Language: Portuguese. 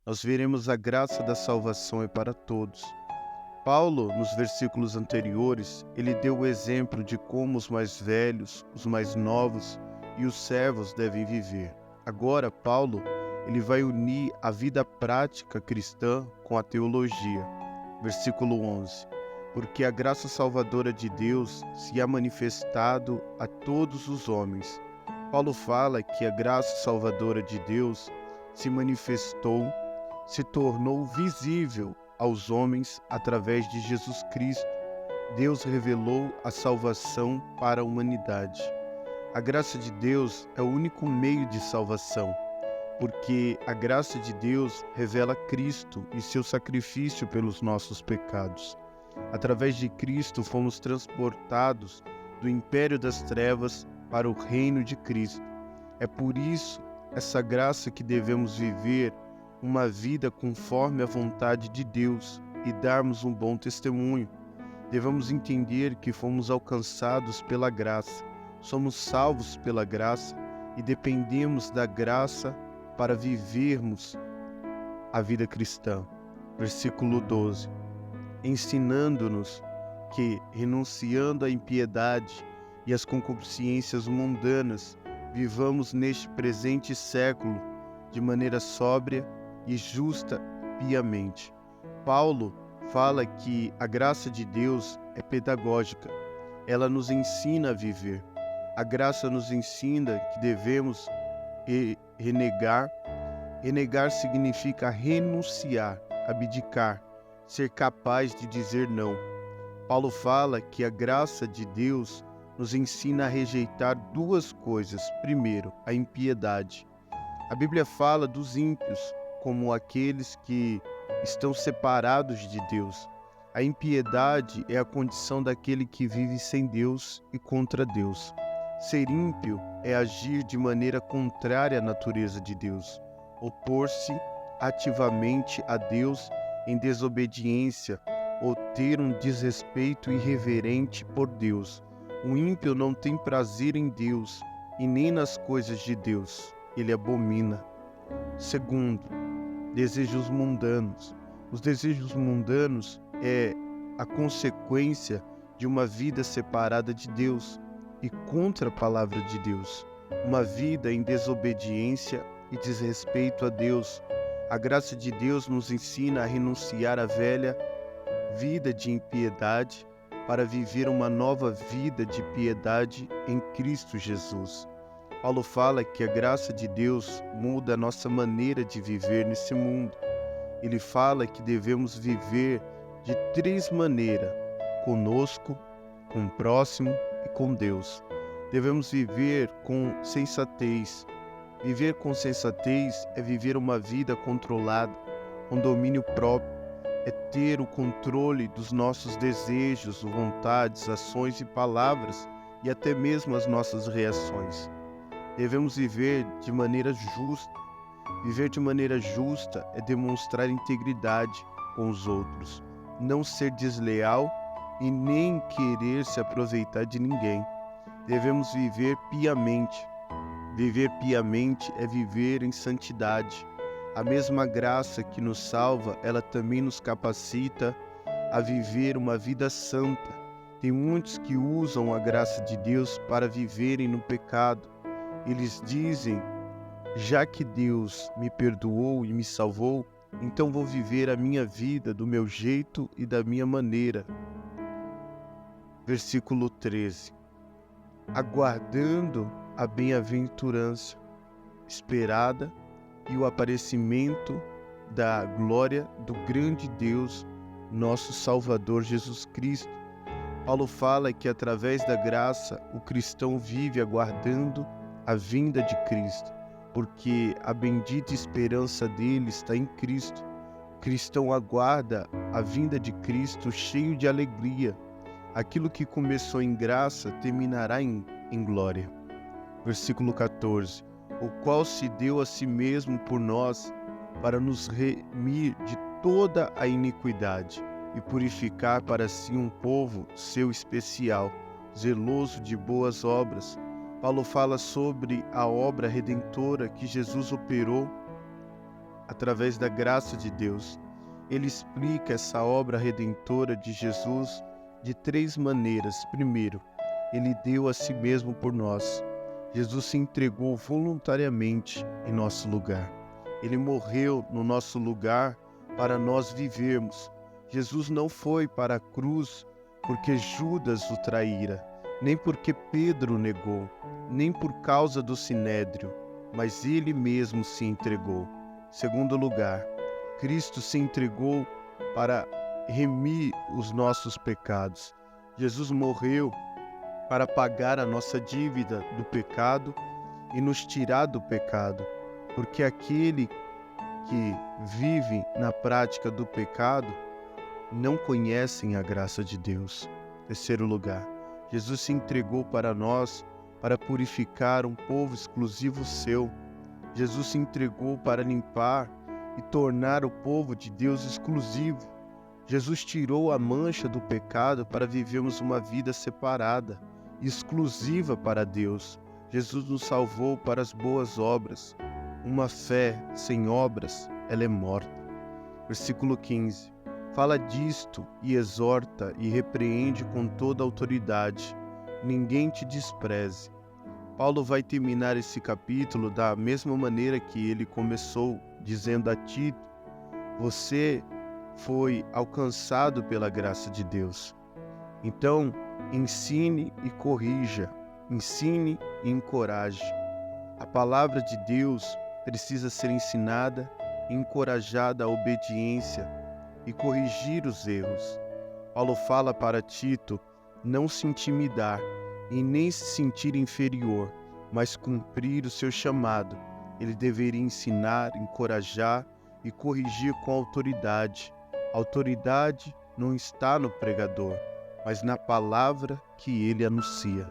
nós veremos a graça da salvação é para todos. Paulo, nos versículos anteriores, ele deu o exemplo de como os mais velhos, os mais novos e os servos devem viver. Agora, Paulo, ele vai unir a vida prática cristã com a teologia. Versículo 11. Porque a graça salvadora de Deus se há manifestado a todos os homens. Paulo fala que a graça salvadora de Deus se manifestou, se tornou visível aos homens através de Jesus Cristo. Deus revelou a salvação para a humanidade. A graça de Deus é o único meio de salvação, porque a graça de Deus revela Cristo e seu sacrifício pelos nossos pecados. Através de Cristo fomos transportados do império das trevas para o reino de Cristo. É por isso essa graça que devemos viver uma vida conforme a vontade de Deus e darmos um bom testemunho. Devemos entender que fomos alcançados pela graça, somos salvos pela graça e dependemos da graça para vivermos a vida cristã. Versículo 12. Ensinando-nos que, renunciando à impiedade e às concupiscências mundanas, vivamos neste presente século de maneira sóbria e justa piamente. Paulo fala que a graça de Deus é pedagógica. Ela nos ensina a viver. A graça nos ensina que devemos renegar. Renegar significa renunciar, abdicar, ser capaz de dizer não. Paulo fala que a graça de Deus nos ensina a rejeitar duas coisas. Primeiro, a impiedade. A Bíblia fala dos ímpios como aqueles que estão separados de Deus. A impiedade é a condição daquele que vive sem Deus e contra Deus. Ser ímpio é agir de maneira contrária à natureza de Deus, opor-se ativamente a Deus em desobediência ou ter um desrespeito irreverente por Deus. O ímpio não tem prazer em Deus e nem nas coisas de Deus. Ele abomina. Segundo, desejos mundanos. Os desejos mundanos é a consequência de uma vida separada de Deus e contra a palavra de Deus. Uma vida em desobediência e desrespeito a Deus. A graça de Deus nos ensina a renunciar à velha vida de impiedade para viver uma nova vida de piedade em Cristo Jesus. Paulo fala que a graça de Deus muda a nossa maneira de viver nesse mundo. Ele fala que devemos viver de três maneiras: conosco, com o próximo e com Deus. Devemos viver com sensatez. Viver com sensatez é viver uma vida controlada, com domínio próprio, é ter o controle dos nossos desejos, vontades, ações e palavras e até mesmo as nossas reações. Devemos viver de maneira justa. Viver de maneira justa é demonstrar integridade com os outros, não ser desleal e nem querer se aproveitar de ninguém. Devemos viver piamente. Viver piamente é viver em santidade. A mesma graça que nos salva, ela também nos capacita a viver uma vida santa. Tem muitos que usam a graça de Deus para viverem no pecado. Eles dizem: já que Deus me perdoou e me salvou, então vou viver a minha vida do meu jeito e da minha maneira. Versículo 13. Aguardando a bem-aventurança esperada e o aparecimento da glória do grande Deus, nosso Salvador Jesus Cristo. Paulo fala que através da graça o cristão vive aguardando a vinda de Cristo, porque a bendita esperança dele está em Cristo. O cristão aguarda a vinda de Cristo cheio de alegria. Aquilo que começou em graça terminará em glória. Versículo 14. O qual se deu a si mesmo por nós, para nos remir de toda a iniquidade e purificar para si um povo seu especial, zeloso de boas obras. Paulo fala sobre a obra redentora que Jesus operou através da graça de Deus. Ele explica essa obra redentora de Jesus de 3 maneiras. Primeiro, ele deu a si mesmo por nós. Jesus se entregou voluntariamente em nosso lugar. Ele morreu no nosso lugar para nós vivermos. Jesus não foi para a cruz porque Judas o traíra, nem porque Pedro o negou, nem por causa do sinédrio, mas ele mesmo se entregou. Segundo lugar, Cristo se entregou para remir os nossos pecados. Jesus morreu para pagar a nossa dívida do pecado e nos tirar do pecado, porque aquele que vive na prática do pecado não conhecem a graça de Deus. Terceiro lugar, Jesus se entregou para nós para purificar um povo exclusivo seu. Jesus se entregou para limpar e tornar o povo de Deus exclusivo. Jesus tirou a mancha do pecado para vivermos uma vida separada, exclusiva para Deus. Jesus nos salvou para as boas obras. Uma fé sem obras, ela é morta. Versículo 15. Fala disto e exorta e repreende com toda autoridade. Ninguém te despreze. Paulo vai terminar esse capítulo da mesma maneira que ele começou, dizendo a Tito: você foi alcançado pela graça de Deus. Então, ensine e corrija, ensine e encoraje. A palavra de Deus precisa ser ensinada e encorajada à obediência e corrigir os erros. Paulo fala para Tito não se intimidar e nem se sentir inferior, mas cumprir o seu chamado. Ele deveria ensinar, encorajar e corrigir com autoridade. A autoridade não está no pregador, mas na palavra que ele anuncia.